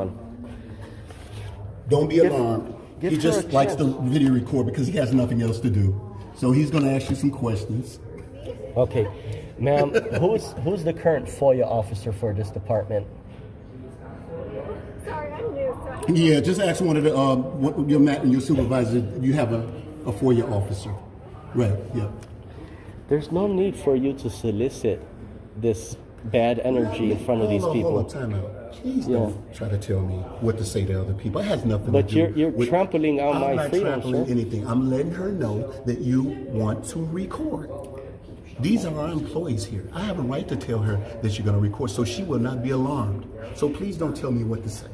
one. Don't be alarmed. He just likes to video record because he has nothing else to do. So he's going to ask you some questions. Okay. Ma'am, who's the current FOIA officer for this department? Sorry, I'm new. Yeah, just ask one of the your supervisor. You have a FOIA officer, right? Yeah. There's no need for you to solicit this bad energy in front of these people. Hold on, time out. Please don't try to tell me what to say to other people. It has nothing to do. But you're trampling on my freedom, I'm not trampling anything. I'm letting her know that you want to record. These are our employees here. I have a right to tell her that you're going to record, so she will not be alarmed. So please don't tell me what to say.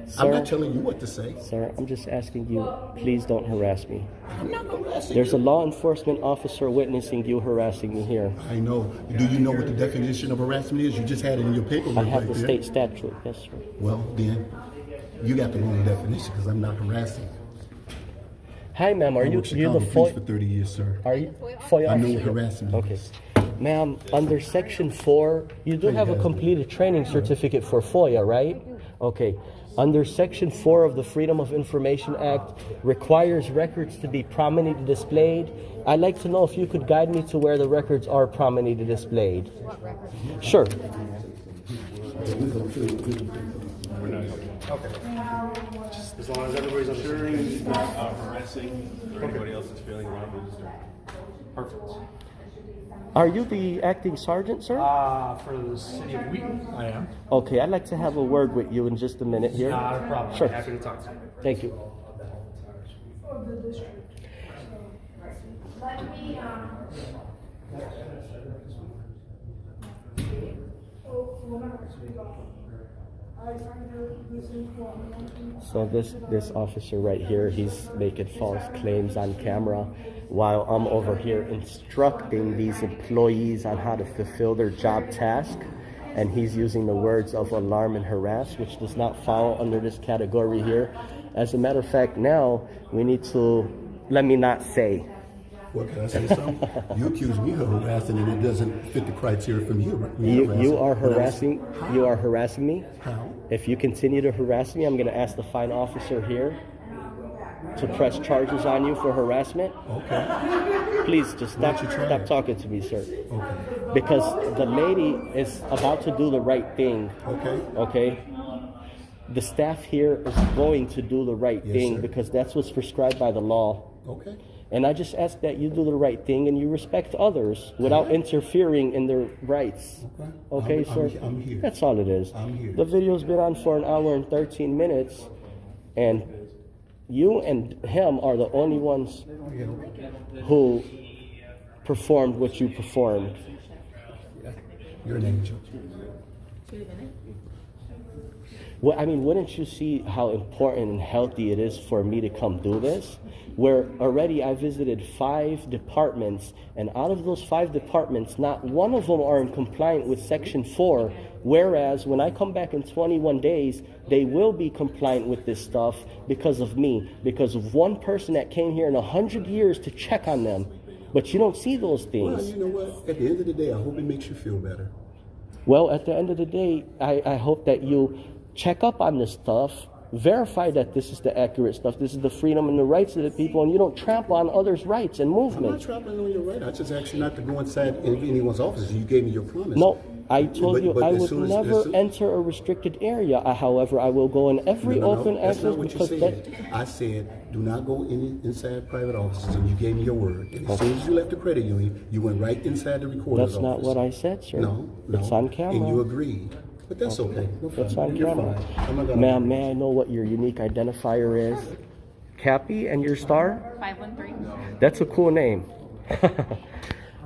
Sir, I'm not telling you what to say. Sir, I'm just asking you, please don't harass me. I'm not harassing There's you. a law enforcement officer witnessing you harassing me here. I know. Do you know what the definition of harassment is? You just had it in your paper. I have the state statute, yes, sir. Well, then, you got the wrong definition because I'm not harassing. Hi, ma'am. Are you the FOIA for 30 years, sir? Are you FOIA I know officer? what harassment Okay. is. Ma'am, under Section 4, you do have a completed training certificate for FOIA, right? Okay. Under Section 4 of the Freedom of Information Act, requires records to be prominently displayed. I'd like to know if you could guide me to where the records are prominently displayed. What record? Sure. Okay. Just as long as everybody's assuring, not harassing, or anybody else is feeling around it. Perfect. Are you the acting sergeant, sir? For the city of Wheaton, I am. Okay, I'd like to have a word with you in just a minute here. Not a problem. Sure. Happy to talk to you. Thank you. So this officer right here, he's making false claims on camera while I'm over here instructing these employees on how to fulfill their job task. And he's using the words of alarm and harass, which does not fall under this category here. As a matter of fact, now we need to, let me not say. What, can I say something? You accuse me of harassing and it doesn't fit the criteria from you. Right? You are harassing. You are harassing me. How? If you continue to harass me, I'm going to ask the fine officer here to press charges on you for harassment. Okay. Please just stop talking to me, sir. Okay. Because the lady is about to do the right thing. Okay. Okay. The staff here is going to do the right thing sir. because that's what's prescribed by the law. Okay. And I just ask that you do the right thing and you respect others without interfering in their rights. Okay, sir? I'm here. That's all it is. I'm here. The video's been on for 1 hour and 13 minutes, and you and him are the only ones who performed what you performed. You're an angel. Well, I mean, wouldn't you see how important and healthy it is for me to come do this? Where already I visited 5 departments, and out of those 5 departments, not one of them are in compliance with Section 4, whereas when I come back in 21 days, they will be compliant with this stuff because of me, because of one person that came here in 100 years to check on them. But you don't see those things. Well, you know what? At the end of the day, I hope it makes you feel better. Well, at the end of the day, I hope that you check up on this stuff, verify that this is the accurate stuff, this is the freedom and the rights of the people, and you don't trample on others' rights and I'm not movement. trampling on your right. I just asked you not to go inside anyone's office. You gave me your promise. No, I told you But I as would soon as- never enter a restricted area. However, I will go in every No, open that's access not what you because said. that. I said, do not go inside private offices, and you gave me your word. And as soon as you left the credit union, you went right inside the recorder's That's not office. what I said, sir. No, It's on camera. And you agreed. But that's okay. No It's problem. on You're camera. fine. I'm not gonna- Ma'am, may I know what your unique identifier is? Cappy and your star? 513. That's a cool name.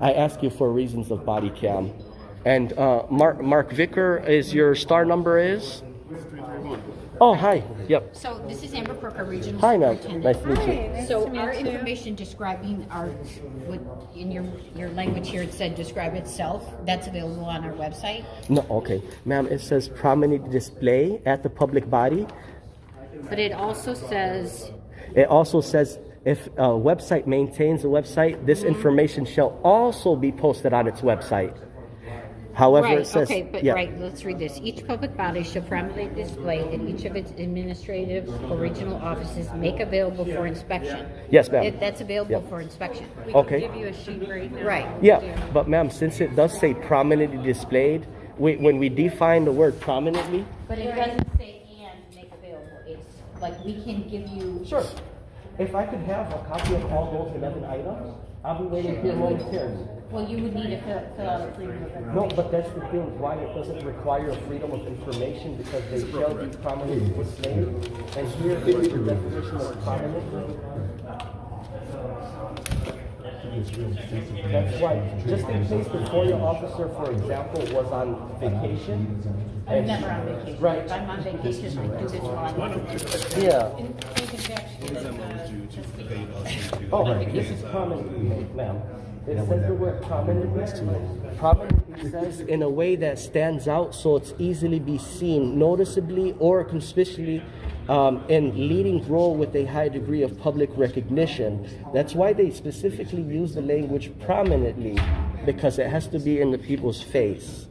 I ask you for reasons of body cam. And Mark Vicker is your star number is? Oh, hi. Yep. So this is Amber Crooker, Regional Hi, ma'am. Superintendent. Nice to meet you. So our information describing our, in your language here, it said describe itself. That's available on our website. No, okay. Ma'am, it says prominent display at the public body. But it also says, It also says if a website maintains a website, this information shall also be posted on its website. However, Right, it says, okay, but yeah. right, let's read this. Each public body shall prominently display at each of its administrative or regional offices, make available for inspection. Yes, ma'am. That's available Yeah. for inspection. Okay. Give you a sheet right now. Right. Yeah, but ma'am, since it does say prominently displayed, when we define the word prominently, But it doesn't say and make available. It's like we can give you. sure. If I could have a copy of all those 11 items, I'll be waiting here momentarily. Well, you would need to fill out a freedom of information. No, but that's the thing, why it doesn't require freedom of information, because they shall be prominently displayed. And here is the definition of prominently. That's why, just in case the FOIA officer, for example, was on vacation. I'm never on vacation. Right. If I'm on vacation, I do this while I'm on vacation. Yeah. In conjunction with Oh, this is prominently, ma'am. It says the word prominently. Prominently says in a way that stands out so it's easily be seen noticeably or conspicuously in leading role with a high degree of public recognition. That's why they specifically use the language prominently, because it has to be in the people's face.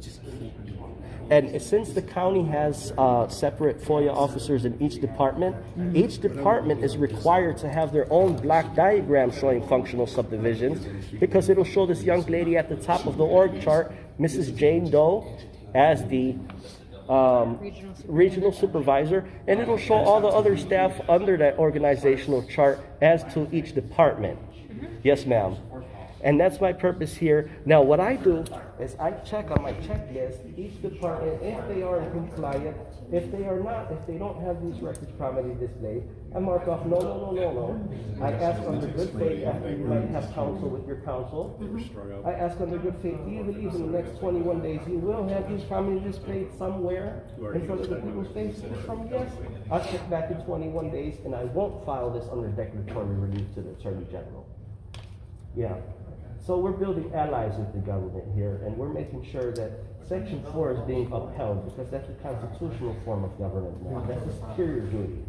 And since the county has separate FOIA officers in each department is required to have their own black diagram showing functional subdivisions, because it'll show this young lady at the top of the org chart, Mrs. Jane Doe, as the regional supervisor, and it'll show all the other staff under that organizational chart as to each department. Yes, ma'am. And that's my purpose here. Now, what I do is I check on my checklist each department if they are compliant. If they are not, if they don't have these records prominently displayed, I mark off no. I ask under good faith after you might have counsel with your counsel. I ask under good faith, do you believe in the next 21 days you will have these prominently displayed somewhere in front of the people's faces? From yes, I'll check back in 21 days and I won't file this under declaratory relief to the Attorney General. Yeah. So we're building allies with the government here, and we're making sure that Section 4 is being upheld, because that's a constitutional form of government now. That's a superior duty.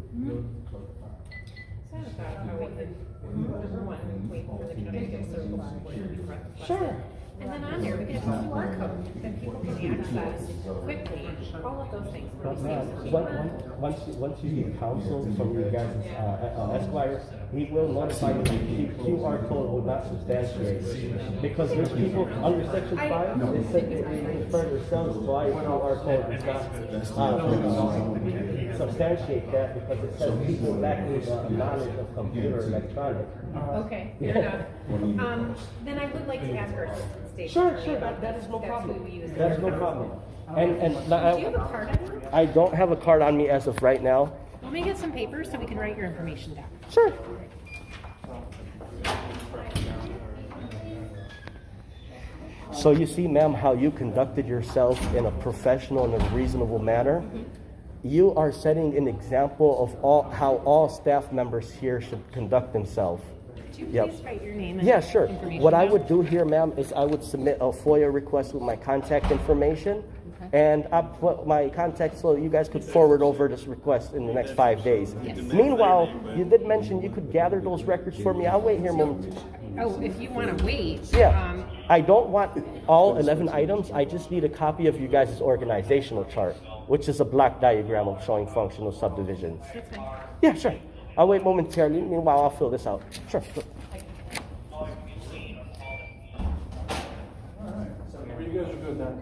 Sure. And then on there, we can have a QR code that people can access quickly, all of those things. But man, once you get counsel from your guys' Esquire, he will notify you that the QR code will not substantiate. Because there's people under Section 5, they said they refer themselves to why QR code does not substantiate that, because it says people lacking knowledge of computer electronics. Okay, fair enough. Then I would like to ask our assistant state. Sure, attorney about that is this. no That's problem. who we use. That's no problem. And Do you have a card on you? I don't have a card on me as of right now. Let me get some papers so we can write your information down. Sure. So you see, ma'am, how you conducted yourself in a professional and a reasonable manner. You are setting an example of how all staff members here should conduct themselves. Could you Yep. please write your name and Yeah, sure. information What I down? would do here, ma'am, is I would submit a FOIA request with my contact information, and I'll put my contact so you guys could forward over this request in the next 5 days. Meanwhile, you did mention you could gather those records for me. I'll wait here a moment. Oh, if you want to wait. Yeah. I don't want all 11 items. I just need a copy of you guys' organizational chart, which is a block diagram of showing functional subdivisions. That's fine. Yeah, sure. I'll wait momentarily. Meanwhile, I'll fill this out. Sure. You guys are good then.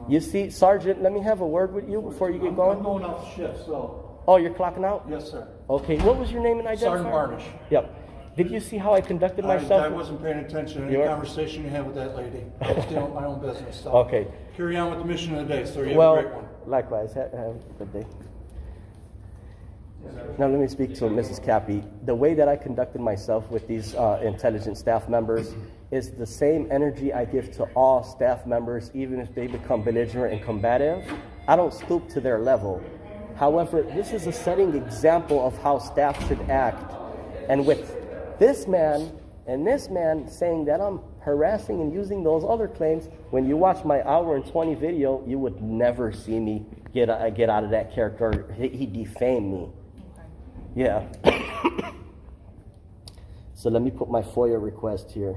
You see, Sergeant, let me have a word with you before you get I'm going. going off shift, so, Oh, you're clocking out? yes, sir. Okay, what was your name and identifier? Sergeant Varnish. Yep. Did you see how I conducted myself? I wasn't paying attention to You any were- conversation you had with that lady. I was dealing with my own business, so. Okay. Carry on with the mission of the day, sir. You have Well, a great one. likewise. Have a good day. Now let me speak to Mrs. Cappy. The way that I conducted myself with these intelligent staff members is the same energy I give to all staff members, even if they become belligerent and combative. I don't stoop to their level. However, this is a setting example of how staff should act. And with this man and this man saying that I'm harassing and using those other claims, when you watch my hour and 20 video, you would never see me get out of that character. He defamed me. Yeah. So let me put my FOIA request here.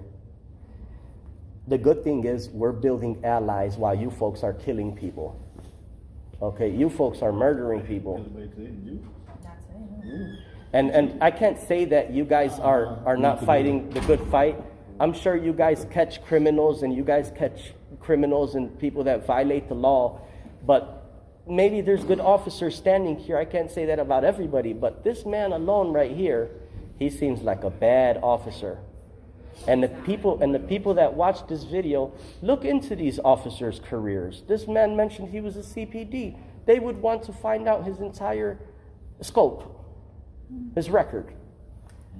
The good thing is we're building allies while you folks are killing people. Okay, you folks are murdering people. And I can't say that you guys are not fighting the good fight. I'm sure you guys catch criminals and you guys catch criminals and people that violate the law, but maybe there's good officers standing here. I can't say that about everybody, but this man alone right here, he seems like a bad officer. And the people that watch this video, look into these officers' careers. This man mentioned he was a CPD. They would want to find out his entire scope, his record.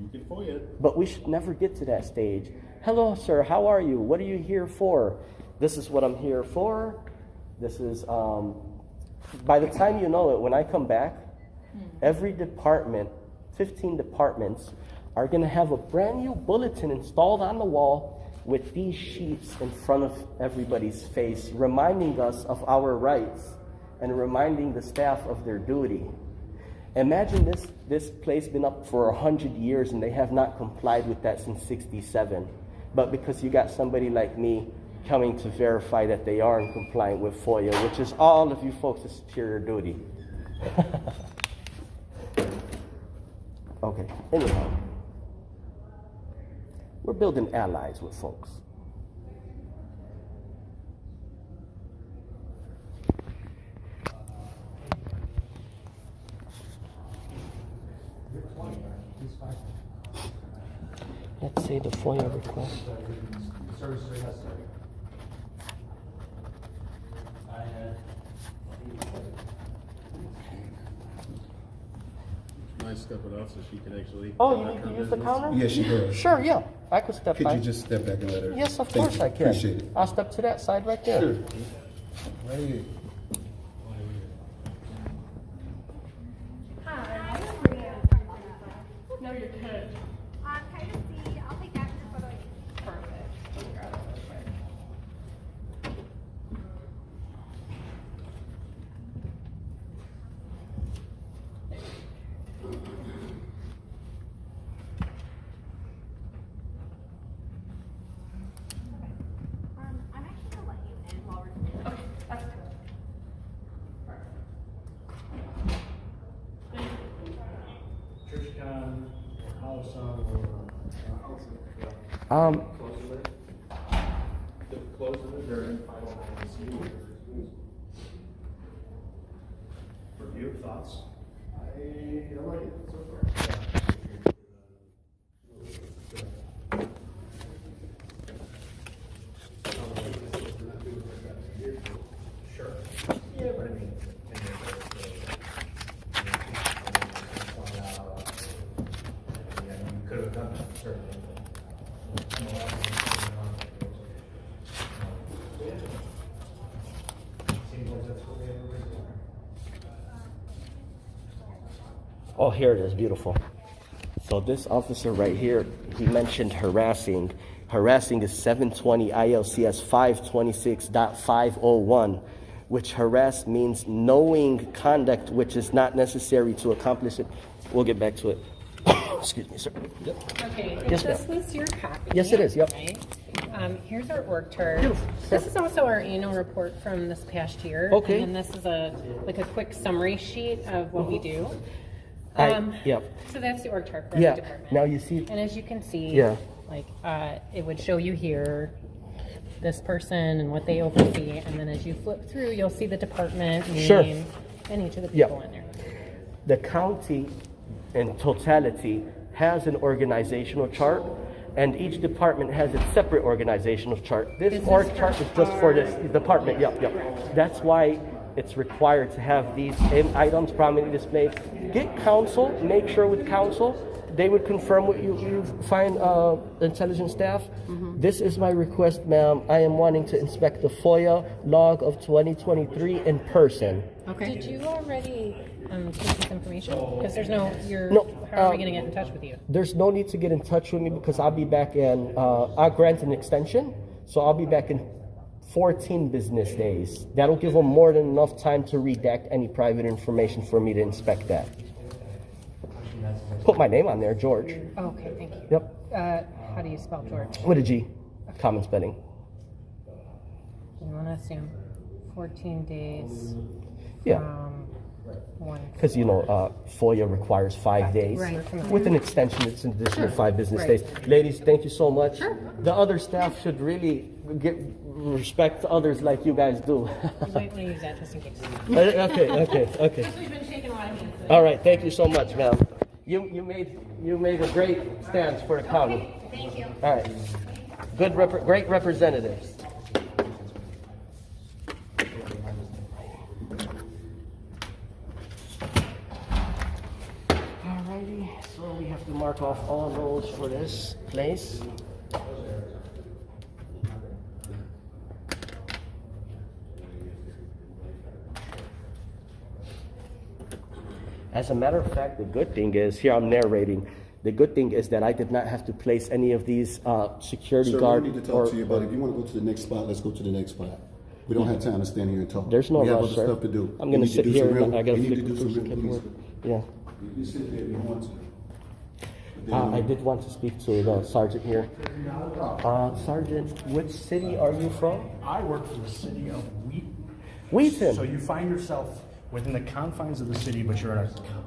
You can FOIA it. But we should never get to that stage. Hello, sir, how are you? What are you here for? This is what I'm here for. This is, by the time you know it, when I come back, every department, 15 departments, are going to have a brand new bulletin installed on the wall with these sheets in front of everybody's face, reminding us of our rights and reminding the staff of their duty. Imagine this place been up for 100 years and they have not complied with that since 67. But because you got somebody like me coming to verify that they are in compliance with FOIA, which is all of you folks' superior duty. Okay, anyhow. We're building allies with folks. Let's say the FOIA request. Nice step it out so she can actually. Oh, you need to use the counter? Yes, she does. Sure, yeah. I could step Could by. you just step back and let her? Yes, of Thank course you. I can. Appreciate it. I'll step to that side right there. Sure. Right here. No, you're good. Kind of see. I'll take after photo. Perfect. Let's grab it real quick. I'm actually gonna let you in while we're doing Okay, that's good. ChurchCon, house on, Review thoughts. I like it so far. Sure. Yeah, but I mean, you could have done that, certainly. Seems like that's what they were doing. Oh, here it is, beautiful. So this officer right here, he mentioned harassing. Harassing is 720 ILCS 526.501, which harass means knowing conduct which is not necessary to accomplish it. We'll get back to it. Excuse me, sir. Yep. Okay, Yes, if this ma'am. was your copy. Yes, it is, yep. Right? Here's our org chart. This is also our annual report from this past year. Okay. And then this is a quick summary sheet of what we do. Yep. So that's the org chart for Yeah. every department. Now you see. And as you can see, Yeah. it would show you here this person and what they oversee, and then as you flip through, you'll see the department name Sure. and each of the Yeah. people in there. The county in totality has an organizational chart, and each department has its separate organizational chart. This Is this org for chart is just for this our- department. Yep, yep. That's why it's required to have these items prominently displayed. Get counsel, make sure with counsel, they would confirm what you find intelligence staff. Mm-hmm. This is my request, ma'am. I am wanting to inspect the FOIA log of 2023 in person. Okay. Did you already take this information? Because there's no, No, how are we going to get in touch with you? There's no need to get in touch with me because I'll be back in, I'll grant an extension, so I'll be back in 14 business days. That'll give them more than enough time to redact any private information for me to inspect that. Put my name on there, George. Okay, thank you. Yep, How do you spell George? with a G, common spelling. want to assume 14 days Yeah. from one. Because, FOIA requires 5 days. Right. With an extension, it's an additional 5 business Right. days. Ladies, thank you so much. The other staff should really respect others like you guys do. Wait, we'll use that just in case. Okay. We've been shaking a lot of hands. All right, thank you so much, ma'am. You made a great stance for the county. Thank you. All right. Great representatives. Alrighty, so we have to mark off all those for this place. As a matter of fact, the good thing is, here I'm narrating, the good thing is that I did not have to place any of these security Sir, guard. we need to talk to you, but if you want to go to the next spot, let's go to the next spot. We don't have time to stand here and talk. There's no we have rush, other sir. stuff to do. I'm We going need to sit do here. some real- I got to we need flip to do through some some real paperwork. peace. Yeah. You sit there if you want to. I did want to speak to the sergeant here. Sergeant, which city are you from? I work for the city of Wheaton. Wheaton. So you find yourself within the confines of the city, but you're in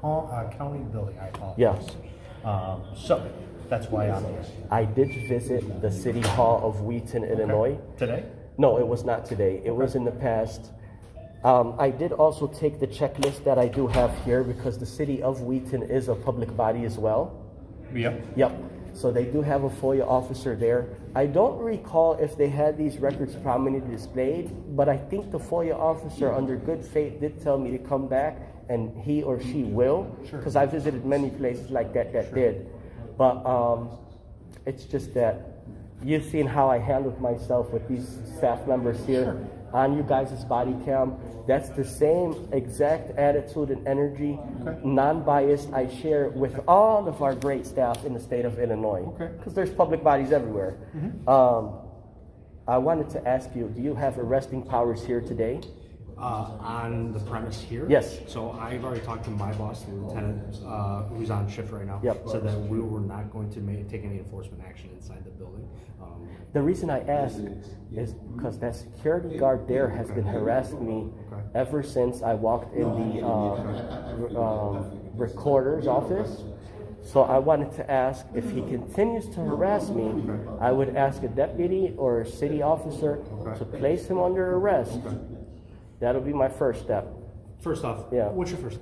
a county building. I apologize. Yeah. So that's why I'm here. I did visit the City Hall of Wheaton, Illinois. Today? No, it was not today. It was in the past. I did also take the checklist that I do have here because the City of Wheaton is a public body as well. Yep. Yep. So they do have a FOIA officer there. I don't recall if they had these records prominently displayed, but I think the FOIA officer, under good faith, did tell me to come back, and he or she will, because I visited many places like that did. But it's just that you've seen how I handled myself with these staff members here on you guys' body cam. That's the same exact attitude and energy, non-biased, I share with all of our great staff in the state of Illinois. Because there's public bodies everywhere. I wanted to ask you, do you have arresting powers here today? On the premise here? Yes. So I've already talked to my boss, the lieutenant, who's on shift right now. Yep. Said that we were not going to take any enforcement action inside the building. The reason I ask is because that security guard there has been harassing me ever since I walked in the recorder's office. So I wanted to ask, if he continues to harass me, I would ask a deputy or a city officer to place him under arrest. That'll be my first step. First off, Yeah. what's your first?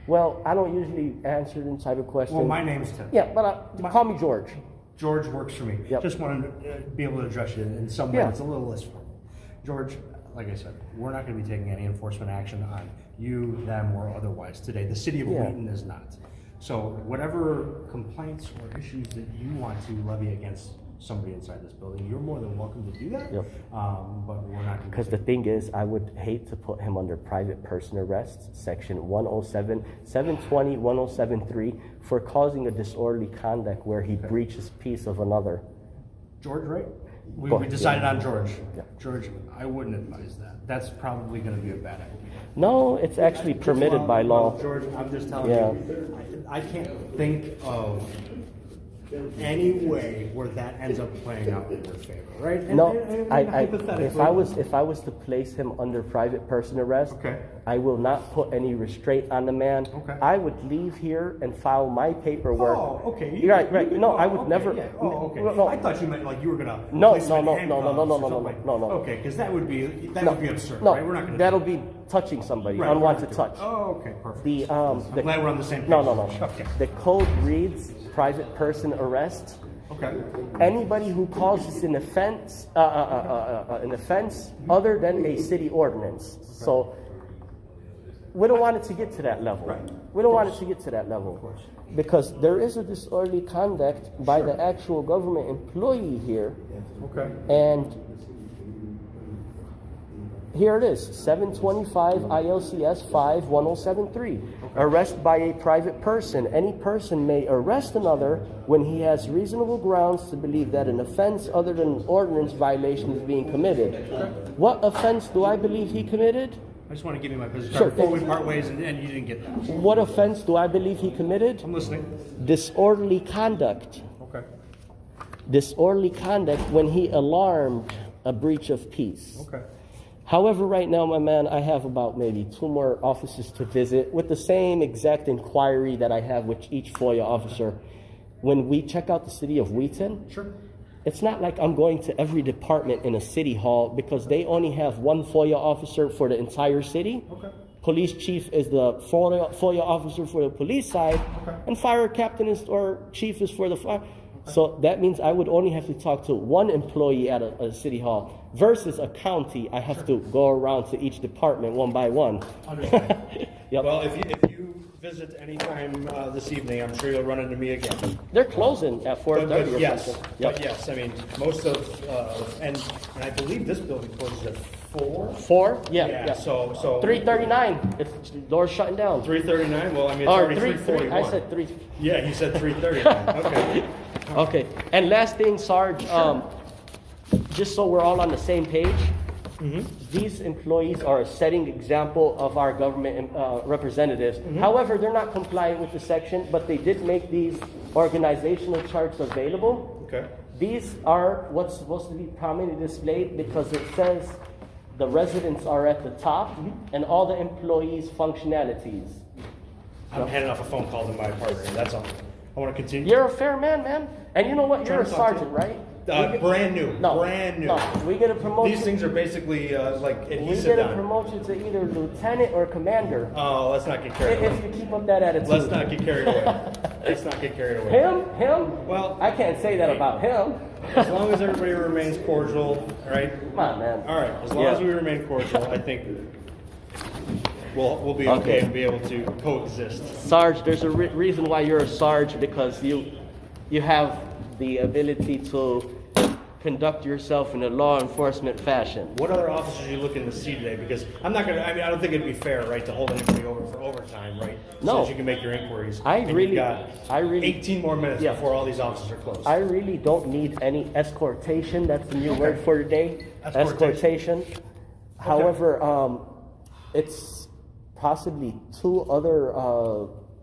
Well, I don't usually answer this type of question. Well, my name's Tim. Yeah, but call me George. George works for me. Yep. Just wanted to be able to address you in some way Yeah. that's a little less formal. George, like I said, we're not going to be taking any enforcement action on you, them, or otherwise today. The city of Yeah. Wheaton is not. So whatever complaints or issues that you want to levy against somebody inside this building, you're more than welcome to do that. Yep. But we're not going Because the thing is, I would hate to put him under private person arrest, section 107, 720, 1073, for causing a disorderly conduct where he breaches peace of another. George, right? We Go- decided on George. Yeah. George, I wouldn't advise that. That's probably going to be a bad idea. No, it's actually permitted by law. George, I'm just telling Yeah. you, I can't think of any way where that ends up playing out in your favor, right? And- No, and if I was to place him under private person arrest, Okay. I will not put any restraint on the man. Okay. I would leave here and file my paperwork. Oh, okay. You're right. No, I would okay, never. yeah. Oh, okay. No, I thought you meant like you were gonna. No, place him no, in no, no, handcuffs no, no, or no, something. no, no. Okay, because that would be absurd, no, right? We're not gonna. that'll do be touching somebody, Right, we're unwanted not gonna touch. do it. Oh, okay, perfect. The glad we're on the same page. No. Okay. The code reads private person arrest. Okay. Anybody who causes an offense other than a city ordinance. So we don't want it to get to that level. Right. We don't want it to get to that level. Because there is a disorderly conduct by the actual government employee here. Okay. And here it is, 725 ILCS 51073. Arrest by a private person. Any person may arrest another when he has reasonable grounds to believe that an offense other than an ordinance violation is being committed. What offense do I believe he committed? I just want to give you my business Sure. card before we part ways, and you didn't get that. What offense do I believe he committed? I'm listening. Disorderly conduct. Okay. Disorderly conduct when he alarmed a breach of peace. Okay. However, right now, my man, I have about maybe 2 more offices to visit with the same exact inquiry that I have with each FOIA officer. When we check out the city of Wheaton, Sure. it's not like I'm going to every department in a city hall because they only have 1 FOIA officer for the entire city. Okay. Police chief is the FOIA officer for the police side, Okay. and fire captain is or chief is for the fire. So that means I would only have to talk to 1 employee at a city hall versus a county. I have to go around to each department one by one. Understand. Yep. Well, if you visit anytime this evening, I'm sure you'll run into me again. They're closing at 4:30 or Yes, something. but yes, I mean, most of, and I believe this building closes at 4. 4? Yeah. So 3:39. It's doors shutting down. 3:39, well, I mean, it's Or already 3:40. 3:41. I said 3. Yeah, you said 3:39, okay. Okay. And last thing, Sarge, just so we're all on the same page, these employees are a setting example of our government representatives. However, they're not compliant with the section, but they did make these organizational charts available. Okay. These are what's supposed to be prominently displayed because it says the residents are at the top and all the employees' functionalities. I'm handing off a phone call to my partner, that's all. I want to continue. You're a fair man. And you know what? You're a Trying to talk to sergeant, you. right? Brand new. No, Brand new. no. We get a promotion. These things are basically like We adhesive get a down. promotion to either lieutenant or commander Oh, let's not get carried if away. you keep up that attitude. Let's not get carried away. Let's not get carried away. Him? Well, I can't say that about him. as long as everybody remains cordial, all right? Come on, man. All right, as long as we remain cordial, I think we'll be okay and be able to coexist. Sarge, there's a reason why you're a Sarge because you have the ability to conduct yourself in a law enforcement fashion. What other officers are you looking to see today? Because I don't think it'd be fair, right, to hold anybody over for overtime, right? No. So that you can make your inquiries. I And really- you've got I really- 18 more minutes Yeah. before all these offices are closed. I really don't need any escortation. That's the new word for today. Escortation. However, it's possibly 2 other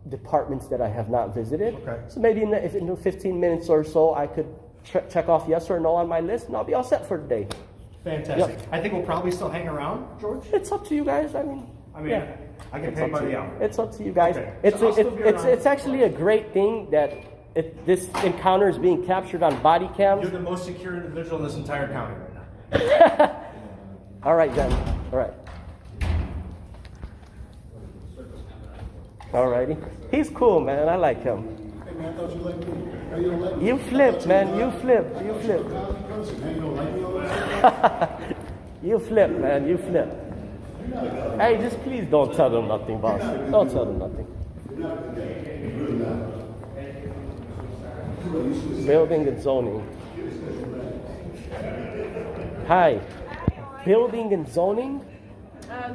departments that I have not visited. Okay. So maybe in 15 minutes or so, I could check off yes or no on my list, and I'll be all set for today. Fantastic. Yep. I think we'll probably still hang around, George. It's up to you guys. I mean, yeah. I can It's pay up by to the you. hour. It's up to you guys. Okay. It's So I'll still be around. it's actually a great thing that this encounter is being captured on body cams. You're the most secure individual in this entire county right now. All right, then. All right. Alrighty. He's cool, man. I like him. Hey man, I thought you liked me. Now you don't like me. You flip, man. You flip. You flip. Now you don't like me all that? You flip, man. You flip. Hey, just please don't tell them nothing, boss. Don't tell them nothing. Building and zoning. Hi. Building and zoning?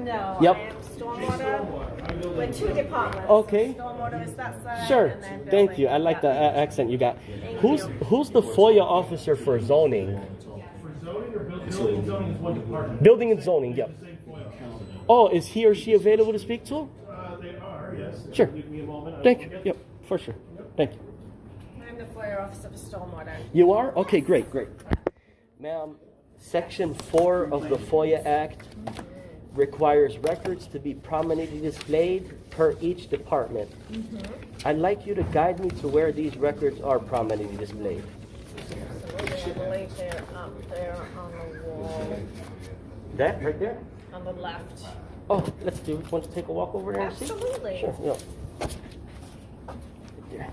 No. Yep. I am stormwater with 2 departments. Okay. Stormwater is that side. Sure. and then Thank building you. I is like that the side. accent you got. Who's the FOIA officer for zoning? For zoning or building and zoning is one department. Building and zoning, yep. Same FOIA. Oh, is he or she available to speak to? They are, yes. Sure. Give me a moment. Thank you. Yep, for sure. Thank you. I'm the FOIA officer for stormwater. You are? Okay, great. Ma'am, Section 4 of the FOIA Act requires records to be prominently displayed per each department. I'd like you to guide me to where these records are prominently displayed. I believe they're up there on the wall That right there? on the left. Oh, let's do it. Want to take a walk over there and see? Absolutely. Sure, yeah. Right there.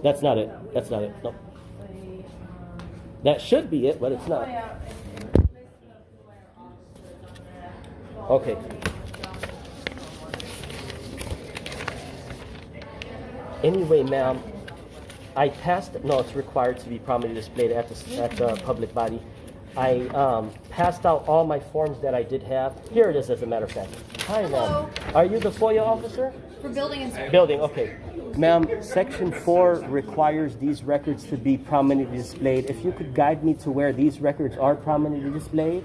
That's not it. That's not it. No. That should be it, but it's not. Okay. Anyway, ma'am, I passed. No, it's required to be prominently displayed at the public body. I passed out all my forms that I did have. Here it is, as a matter of fact. Hi, ma'am. Are you the FOIA officer? For building and Building, okay. Ma'am, Section 4 requires these records to be prominently displayed. If you could guide me to where these records are prominently displayed?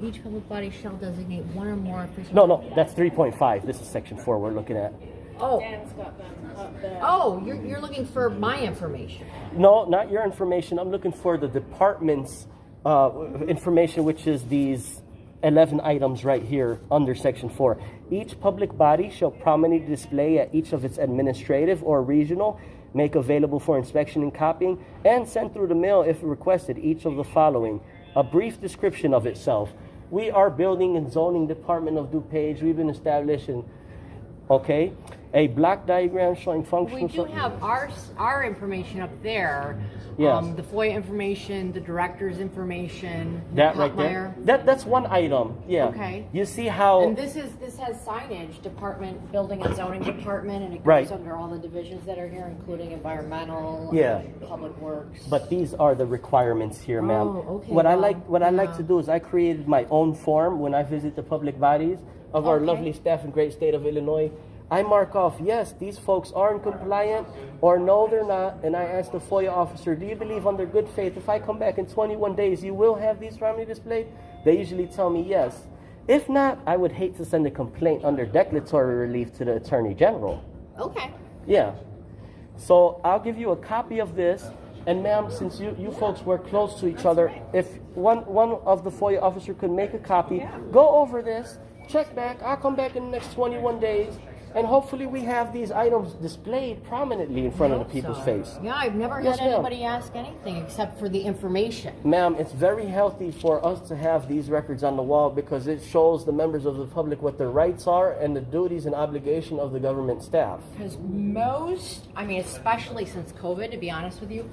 each public body shall designate one or more official. No, that's 3.5. This is Section 4 we're looking at. Oh. Dan's got them up there. Oh, you're looking for my information. No, not your information. I'm looking for the department's information, which is these 11 items right here under Section 4. Each public body shall prominently display at each of its administrative or regional, make available for inspection and copying, and send through the mail if requested each of the following. A brief description of itself. We are building and zoning department of DuPage. We've been established in, okay, a block diagram showing functional. We do have our information up there. Yes. The FOIA information, the director's information. That right there. That's one item. Yeah. Okay. You see how. And this has signage, department, building and zoning department, and it goes Right. under all the divisions that are here, including environmental, Yeah. public works. But these are the requirements here, ma'am. Oh, okay, What I well, like to do is I created my own form when I visit the public bodies of our Okay. lovely staff in great state of Illinois. I mark off, yes, these folks are in compliant, or no, they're not. And I ask the FOIA officer, do you believe under good faith, if I come back in 21 days, you will have these prominently displayed? They usually tell me yes. If not, I would hate to send a complaint under declaratory relief to the Attorney General. Okay. Yeah. So I'll give you a copy of this. And ma'am, since you folks work close to each other, if one of the FOIA officer could make a copy, go over this, check back. I'll come back in the next 21 days. And hopefully we have these items displayed prominently in front of the people's face. Yeah, I've never Yes, had ma'am. anybody ask anything except for the information. Ma'am, it's very healthy for us to have these records on the wall because it shows the members of the public what their rights are and the duties and obligation of the government staff. Because most, I mean, especially since COVID, to be honest with you,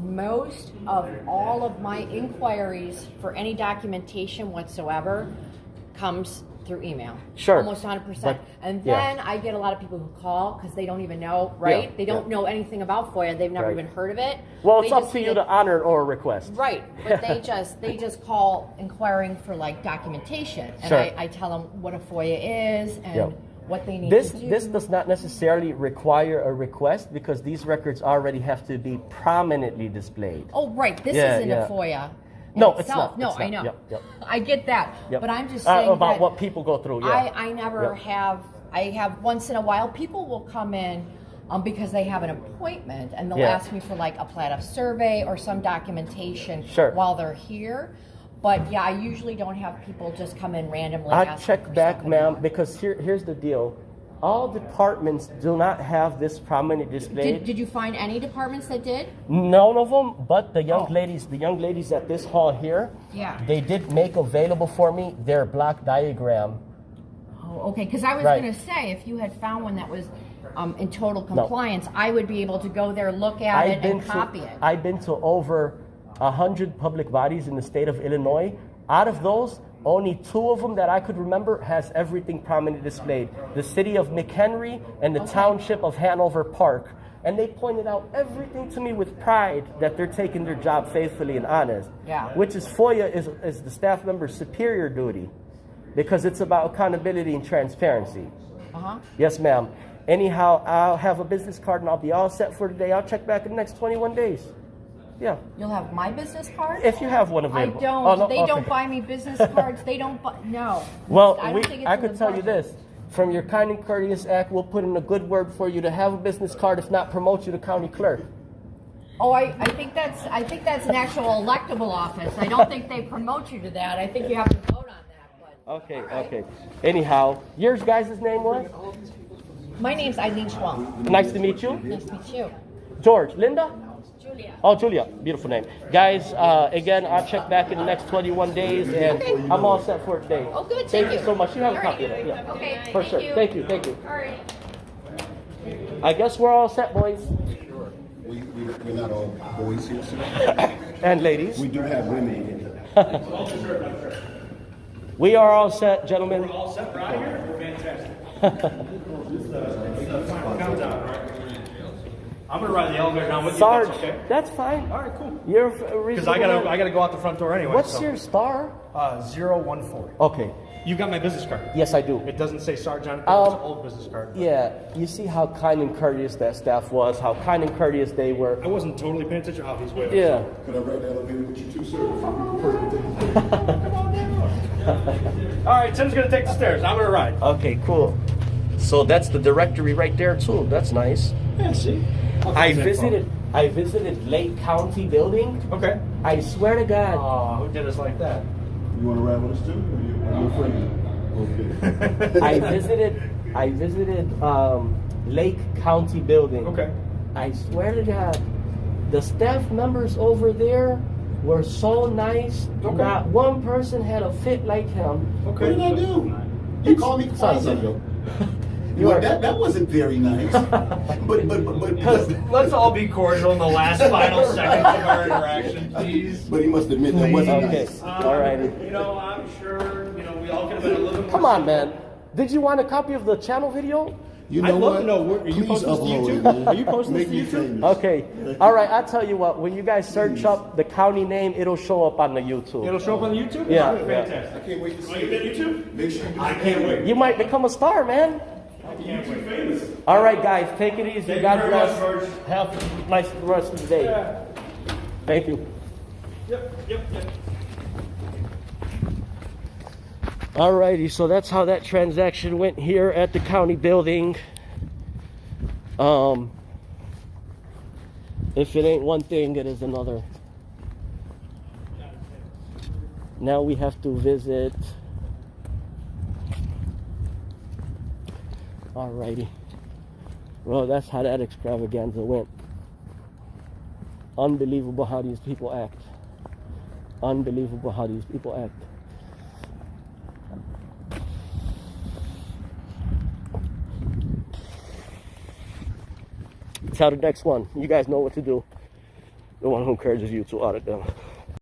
most of all of my inquiries for any documentation whatsoever comes through email. Sure. Almost 100%. But- and yeah. then I get a lot of people who call because they don't even know, right? Yeah, They don't yeah. know anything about FOIA. They've never Right. even heard of it. Well, They it's up just to need you to honor it or request. Right, but they just call inquiring for like documentation, and Sure. I tell them what a FOIA is and Yep. what they need This to do. this does not necessarily require a request because these records already have to be prominently displayed. Oh, right. This Yeah, isn't yeah. a FOIA. No, it's itself. not, No, it's I not. know. Yep, yep. I get that. Yep. But I'm just saying about that what people go through. Yeah. I never Yep. have. I have once in a while people will come in because they have an appointment and they'll Yeah. ask me for like a plat of survey or some documentation Sure. while they're here. But yeah, I usually don't have people just come in randomly. I asking check for back, something. ma'am, because here's the deal. All departments do not have this prominently displayed. Did you find any departments that did? None of them, but the young Oh. ladies at this hall here, Yeah. they did make available for me their block diagram. Oh, okay. Because I was Right. going to say, if you had found one that was in total compliance, I would be able to go there, look at it, and copy it. I've been to over 100 public bodies in the state of Illinois. Out of those, only 2 of them that I could remember has everything prominently displayed. The city of McHenry and the township of Hanover Park. And they pointed out everything to me with pride that they're taking their job faithfully and honest. Yeah. Which is FOIA is the staff member's superior duty because it's about accountability and transparency. Uh-huh. Yes, ma'am. Anyhow, I'll have a business card and I'll be all set for today. I'll check back in the next 21 days. Yeah. You'll have my business card? If you have one I available. don't. Oh, no? They Okay. don't buy me business cards. They don't buy. No. Well, I don't think it's I in could the tell you budget. this. From your Kind and Courteous Act, we'll put in a good word for you to have a business card, if not promote you to county clerk. Oh, I think that's an actual electable office. I don't think they promote you to that. I think you have to vote on that. But Okay, okay. Anyhow, yours guys' name was? my name's Eileen Schwalm. Nice to meet you. Nice to meet you. George. Linda? Julia. Oh, Julia. Beautiful name. Guys, again, I'll check back in the next 21 days, and Okay. I'm all set for today. Oh, good. Thank you so much. You have a All right. copy of that. Yeah. Okay. For thank sure. you. Thank you. Thank you. All right. I guess we're all set, boys We're not all boys here, sir. and ladies. We do have women here. We are all set, gentlemen. All set right here? Fantastic. Countdown, right? I'm gonna ride the elevator down with you. Sarge, If that's okay. that's fine. All right, cool. You're a Because reasonable I man. gotta go out the front door anyway. What's so. your star? 014. Okay. You got my business card. Yes, I do. It doesn't say Sarge on it. But it's an Um, old business card. Yeah, you see how kind and courteous that staff was, how kind and courteous they were. I wasn't totally paying attention how these were. Yeah. Could I ride the elevator with you too, sir? All right, Tim's gonna take the stairs. I'm gonna ride. Okay, cool. So that's the directory right there too. That's nice. Yeah, see? I visited Lake County building. Okay. I swear to God. Oh, who did us like that? You want to ride with us too? Or are you afraid? Okay. I visited Lake County building. Okay. I swear to God, the staff members over there were so nice. Okay. Not one person had a fit like him. Okay. What did I do? You called me Quasi. Well, that wasn't very nice. but Let's all be cordial in the last final seconds of our interaction, please. But he must admit that wasn't Okay. nice. All right. You know, I'm sure, you know, we all could have been a little more. Come on, man. Did you want a copy of the channel video? You know I'd love what? to know, are you Please posting this to upload YouTube? it, man. Are you posting this Make to me YouTube? famous. Okay. All right. I'll tell you what. When you guys search up the county name, it'll show up on the YouTube. It'll show up on the YouTube? Yeah, Fantastic. I can't wait to see you it. did YouTube? Make sure you do I can't wait. You might become a star, man. I can't wait. Famous. All right, guys. Take it easy. Thank you God very bless. much, George. Have a nice rest of the day. Yeah. Thank you. Yep. Alrighty, so that's how that transaction went here at the county building. If it ain't one thing, it is another. Now we have to visit. Alrighty. Well, that's how that extravaganza went. Unbelievable how these people act. Unbelievable how these people act. Tell the next one. You guys know what to do. The one who encourages you to audit them.